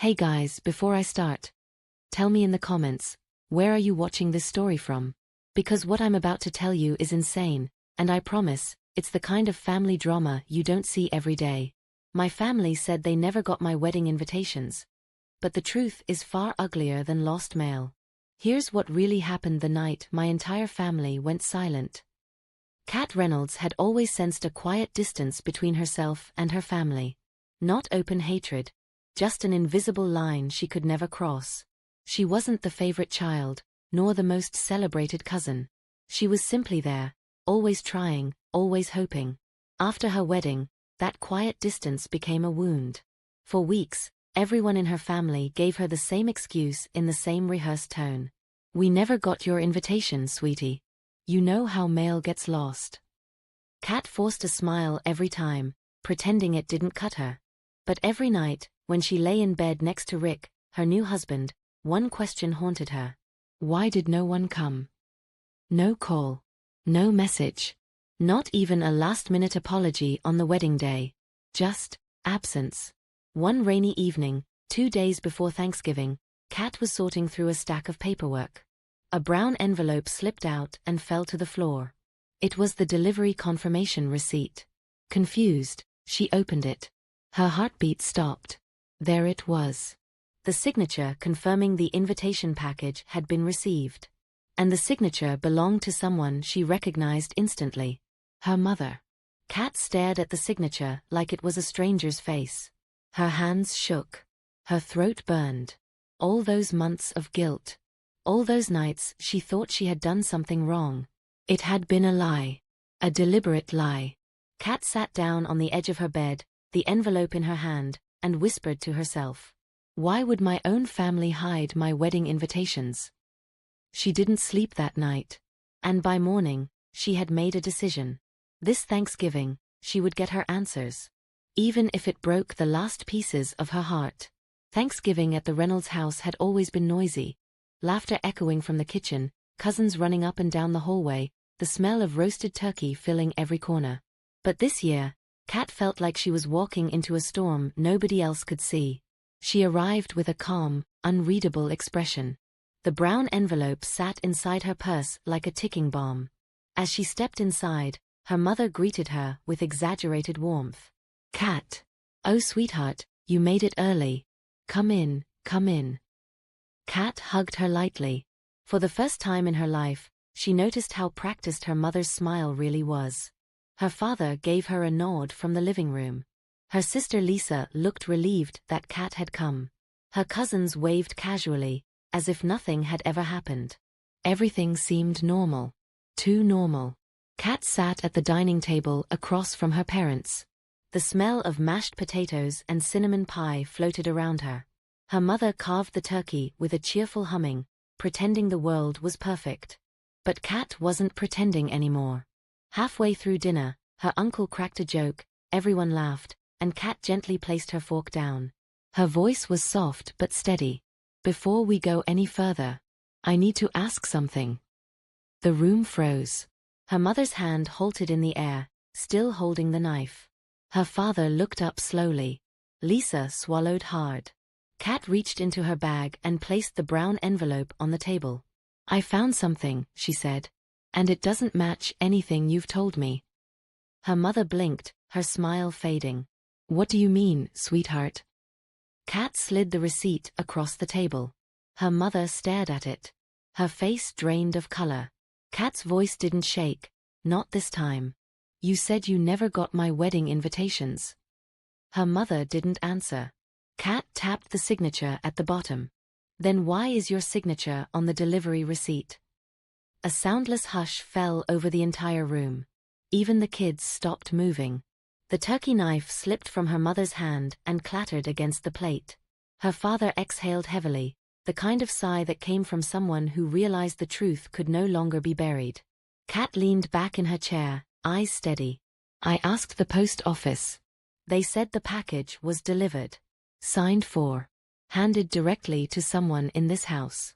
Hey guys, before I start, tell me in the comments, where are you watching this story from? Because what I'm about to tell you is insane, and I promise, it's the kind of family drama you don't see every day. My family said they never got my wedding invitations. But the truth is far uglier than lost mail. Here's what really happened the night my entire family went silent. Kat Reynolds had always sensed a quiet distance between herself and her family. Not open hatred. Just an invisible line she could never cross. She wasn't the favorite child, nor the most celebrated cousin. She was simply there, always trying, always hoping. After her wedding, that quiet distance became a wound. For weeks, everyone in her family gave her the same excuse in the same rehearsed tone. We never got your invitation, sweetie. You know how mail gets lost. Kat forced a smile every time, pretending it didn't cut her. But every night, when she lay in bed next to Rick, her new husband, one question haunted her. Why did no one come? No call. No message. Not even a last-minute apology on the wedding day. Just absence. One rainy evening, 2 days before Thanksgiving, Kat was sorting through a stack of paperwork. A brown envelope slipped out and fell to the floor. It was the delivery confirmation receipt. Confused, she opened it. Her heartbeat stopped. There it was. The signature confirming the invitation package had been received. And the signature belonged to someone she recognized instantly. Her mother. Kat stared at the signature like it was a stranger's face. Her hands shook. Her throat burned. All those months of guilt. All those nights she thought she had done something wrong. It had been a lie. A deliberate lie. Kat sat down on the edge of her bed, the envelope in her hand, and whispered to herself. Why would my own family hide my wedding invitations? She didn't sleep that night. And by morning, she had made a decision. This Thanksgiving, she would get her answers. Even if it broke the last pieces of her heart. Thanksgiving at the Reynolds house had always been noisy. Laughter echoing from the kitchen, cousins running up and down the hallway, the smell of roasted turkey filling every corner. But this year, Kat felt like she was walking into a storm nobody else could see. She arrived with a calm, unreadable expression. The brown envelope sat inside her purse like a ticking bomb. As she stepped inside, her mother greeted her with exaggerated warmth. Kat. Oh sweetheart, you made it early. Come in, come in. Kat hugged her lightly. For the first time in her life, she noticed how practiced her mother's smile really was. Her father gave her a nod from the living room. Her sister Lisa looked relieved that Kat had come. Her cousins waved casually, as if nothing had ever happened. Everything seemed normal. Too normal. Kat sat at the dining table across from her parents. The smell of mashed potatoes and cinnamon pie floated around her. Her mother carved the turkey with a cheerful humming, pretending the world was perfect. But Kat wasn't pretending anymore. Halfway through dinner, her uncle cracked a joke, everyone laughed, and Kat gently placed her fork down. Her voice was soft but steady. Before we go any further, I need to ask something. The room froze. Her mother's hand halted in the air, still holding the knife. Her father looked up slowly. Lisa swallowed hard. Kat reached into her bag and placed the brown envelope on the table. I found something, she said. And it doesn't match anything you've told me. Her mother blinked, her smile fading. What do you mean, sweetheart? Kat slid the receipt across the table. Her mother stared at it. Her face drained of color. Kat's voice didn't shake, not this time. You said you never got my wedding invitations. Her mother didn't answer. Kat tapped the signature at the bottom. Then why is your signature on the delivery receipt? A soundless hush fell over the entire room. Even the kids stopped moving. The turkey knife slipped from her mother's hand and clattered against the plate. Her father exhaled heavily, the kind of sigh that came from someone who realized the truth could no longer be buried. Kat leaned back in her chair, eyes steady. I asked the post office. They said the package was delivered. Signed for. Handed directly to someone in this house.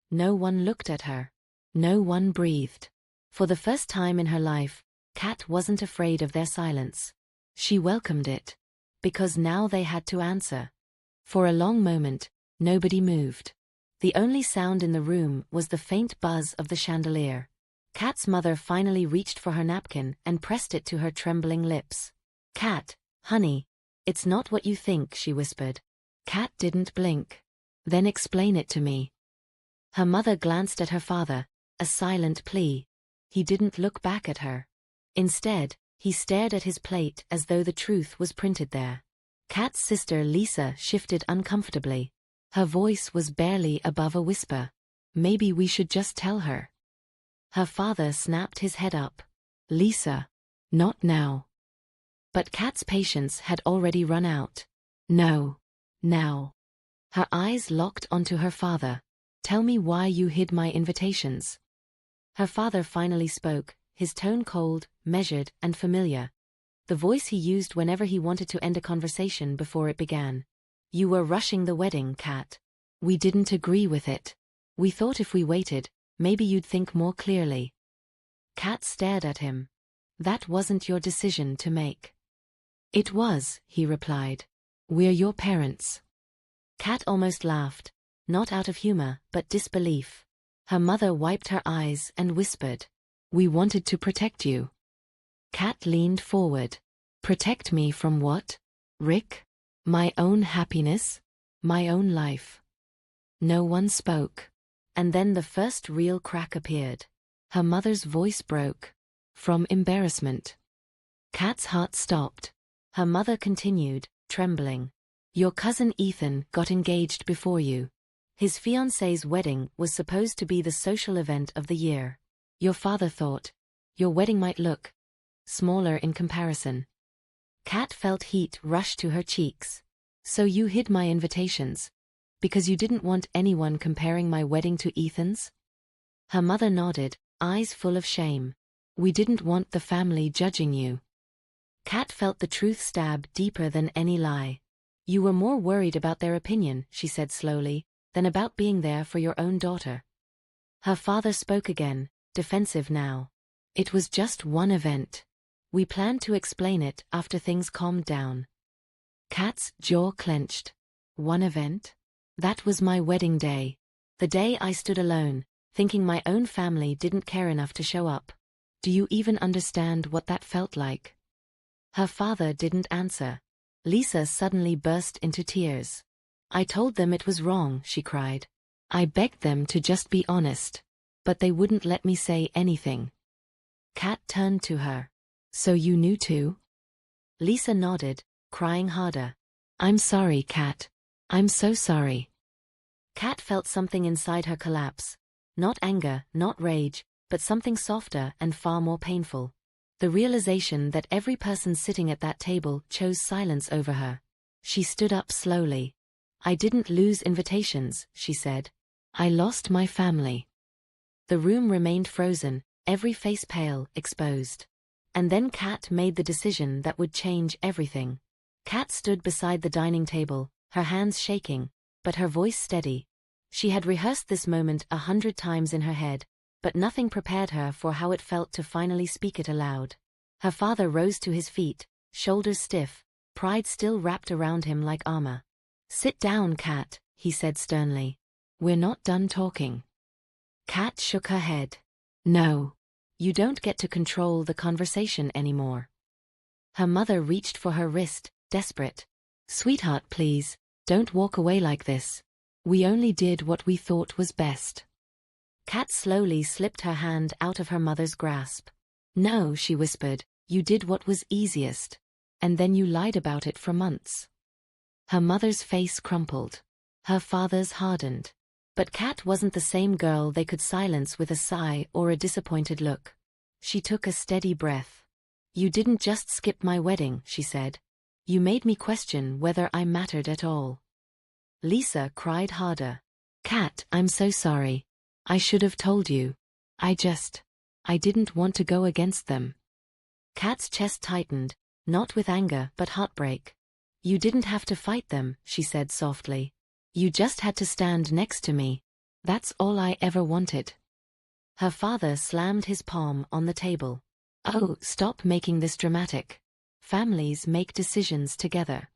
No one looked at her. No one breathed. For the first time in her life, Kat wasn't afraid of their silence. She welcomed it. Because now they had to answer. For a long moment, nobody moved. The only sound in the room was the faint buzz of the chandelier. Kat's mother finally reached for her napkin and pressed it to her trembling lips. "Kat, honey, it's not what you think," she whispered. Kat didn't blink. "Then explain it to me." Her mother glanced at her father, a silent plea. He didn't look back at her. Instead, he stared at his plate as though the truth was printed there. Kat's sister Lisa shifted uncomfortably. Her voice was barely above a whisper. "Maybe we should just tell her." Her father snapped his head up. "Lisa, not now." But Kat's patience had already run out. "No, now." Her eyes locked onto her father. "Tell me why you hid my invitations." Her father finally spoke, his tone cold, measured, and familiar. The voice he used whenever he wanted to end a conversation before it began. "You were rushing the wedding, Kat. We didn't agree with it. We thought if we waited, maybe you'd think more clearly." Kat stared at him. "That wasn't your decision to make." "It was," he replied. "We're your parents." Kat almost laughed, not out of humor, but disbelief. Her mother wiped her eyes and whispered, "We wanted to protect you." Kat leaned forward. "Protect me from what? Rick? My own happiness? My own life?" No one spoke. And then the first real crack appeared. Her mother's voice broke. From embarrassment. Kat's heart stopped. Her mother continued, trembling. "Your cousin Ethan got engaged before you. His fiancée's wedding was supposed to be the social event of the year. Your father thought your wedding might look smaller in comparison." Kat felt heat rush to her cheeks. "So you hid my invitations? Because you didn't want anyone comparing my wedding to Ethan's?" Her mother nodded, eyes full of shame. "We didn't want the family judging you." Kat felt the truth stab deeper than any lie. "You were more worried about their opinion," she said slowly, "than about being there for your own daughter." Her father spoke again, defensive now. "It was just one event. We planned to explain it after things calmed down." Kat's jaw clenched. "One event? That was my wedding day. The day I stood alone, thinking my own family didn't care enough to show up. Do you even understand what that felt like?" Her father didn't answer. Lisa suddenly burst into tears. "I told them it was wrong," she cried. "I begged them to just be honest. But they wouldn't let me say anything." Kat turned to her. "So you knew too?" Lisa nodded, crying harder. "I'm sorry, Kat. I'm so sorry." Kat felt something inside her collapse. Not anger, not rage, but something softer and far more painful. The realization that every person sitting at that table chose silence over her. She stood up slowly. "I didn't lose invitations," she said. "I lost my family." The room remained frozen, every face pale, exposed. And then Kat made the decision that would change everything. Kat stood beside the dining table, her hands shaking, but her voice steady. She had rehearsed this moment 100 times in her head, but nothing prepared her for how it felt to finally speak it aloud. Her father rose to his feet, shoulders stiff, pride still wrapped around him like armor. "Sit down, Kat," he said sternly. "We're not done talking." Kat shook her head. "No. You don't get to control the conversation anymore." Her mother reached for her wrist, desperate. "Sweetheart, please, don't walk away like this. We only did what we thought was best." Kat slowly slipped her hand out of her mother's grasp. "No," she whispered, "you did what was easiest. And then you lied about it for months." Her mother's face crumpled. Her father's hardened. But Kat wasn't the same girl they could silence with a sigh or a disappointed look. She took a steady breath. "You didn't just skip my wedding," she said. "You made me question whether I mattered at all." Lisa cried harder. "Kat, I'm so sorry. I should have told you. I didn't want to go against them." Kat's chest tightened, not with anger but heartbreak. "You didn't have to fight them," she said softly. "You just had to stand next to me. That's all I ever wanted." Her father slammed his palm on the table. "Oh, stop making this dramatic. Families make decisions together."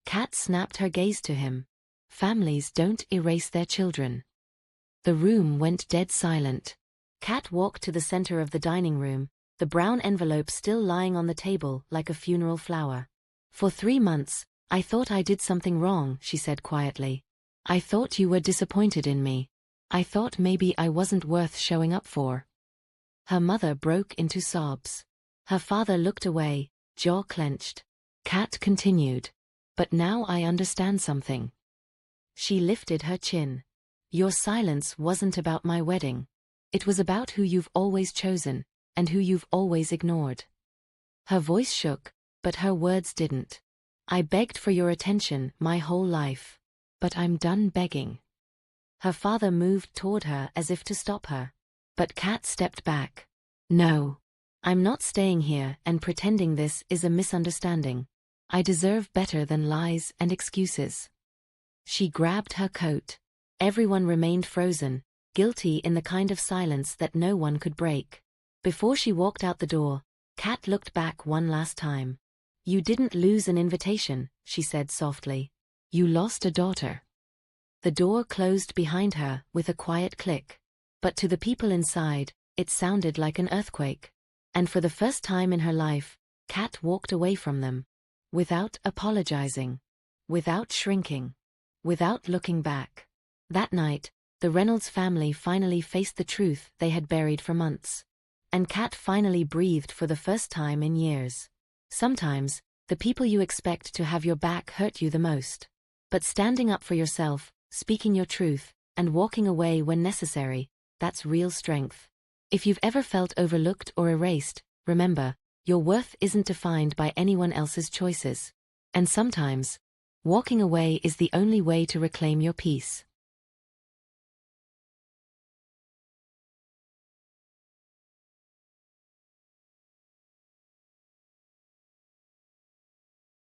Kat snapped her gaze to him. Families don't erase their children. The room went dead silent. Kat walked to the center of the dining room, the brown envelope still lying on the table like a funeral flower. For 3 months, I thought I did something wrong, she said quietly. I thought you were disappointed in me. I thought maybe I wasn't worth showing up for. Her mother broke into sobs. Her father looked away, jaw clenched. Kat continued. But now I understand something. She lifted her chin. Your silence wasn't about my wedding. It was about who you've always chosen, and who you've always ignored. Her voice shook, but her words didn't. I begged for your attention my whole life. But I'm done begging. Her father moved toward her as if to stop her. But Kat stepped back. No. I'm not staying here and pretending this is a misunderstanding. I deserve better than lies and excuses. She grabbed her coat. Everyone remained frozen, guilty in the kind of silence that no one could break. Before she walked out the door, Kat looked back one last time. You didn't lose an invitation, she said softly. You lost a daughter. The door closed behind her with a quiet click. But to the people inside, it sounded like an earthquake. And for the first time in her life, Kat walked away from them. Without apologizing. Without shrinking. Without looking back. That night, the Reynolds family finally faced the truth they had buried for months. And Kat finally breathed for the first time in years. Sometimes, the people you expect to have your back hurt you the most. But standing up for yourself, speaking your truth, and walking away when necessary, that's real strength. If you've ever felt overlooked or erased, remember, your worth isn't defined by anyone else's choices. And sometimes, walking away is the only way to reclaim your peace.